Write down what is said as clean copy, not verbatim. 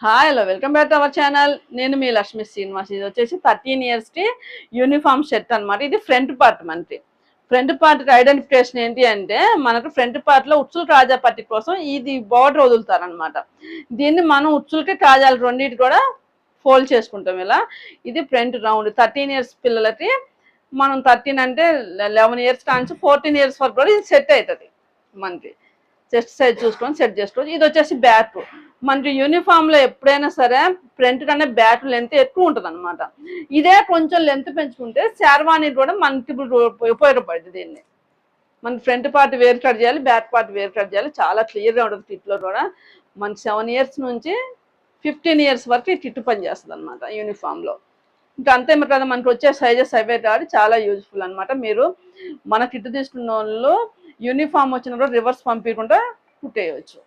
Hi hello welcome back to our channel. నేను మీ లక్ష్మి శ్రీనివాస్. ఇది వచ్చేసి 13 ఇయర్స్కి యూనిఫామ్ షర్ట్ అనమాట. ఇది ఫ్రంట్ పార్ట్. మనకి ఫ్రంట్ పార్ట్ ఐడెంటిఫికేషన్ ఏంటి అంటే, మనకు ఫ్రంట్ పార్ట్లో ఉచ్చుల కాజా పట్టి కోసం ఇది బార్డర్ వదులుతారనమాట. దీన్ని మనం ఉచ్చులకి కాజాలు రెండింటి కూడా ఫోల్డ్ చేసుకుంటాం ఇలా. ఇది ఫ్రంట్ రౌండ్ 13 ఇయర్స్ పిల్లలకి. మనం 13 అంటే 11 ఇయర్స్ కాంచి 14 ఇయర్స్ వరకు కూడా ఇది సెట్ అవుతుంది. మనకి చెస్ట్ సైజ్ చూసుకొని సెట్ చేసుకోవచ్చు. ఇది వచ్చేసి బ్యాక్. మనకి యూనిఫామ్లో ఎప్పుడైనా సరే ఫ్రంట్ కన్నా బ్యాక్ లెంత్ ఎక్కువ ఉంటుంది అనమాట. ఇదే కొంచెం లెంత్ పెంచుకుంటే శర్వాణి కూడా మనకి ఉపయోగపడుతుంది. దీన్ని మన ఫ్రంట్ పార్ట్ వేర్ కట్ చేయాలి, బ్యాక్ పార్ట్ వేర్ కట్ చేయాలి. చాలా క్లియర్గా ఉంటుంది. కిట్లో కూడా మనకి 7 ఇయర్స్ నుంచి 15 ఇయర్స్ వరకు ఈ కిట్ పనిచేస్తుంది అనమాట యూనిఫామ్లో. ఇంకా అంతే కదా, మనకి వచ్చే సైజెస్ అవే కాబట్టి చాలా యూజ్ఫుల్ అనమాట. మీరు మన కిట్ తీసుకున్న వాళ్ళు యూనిఫామ్ వచ్చినప్పుడు రివర్స్ పంపించకుండా కుట్టేయచ్చు.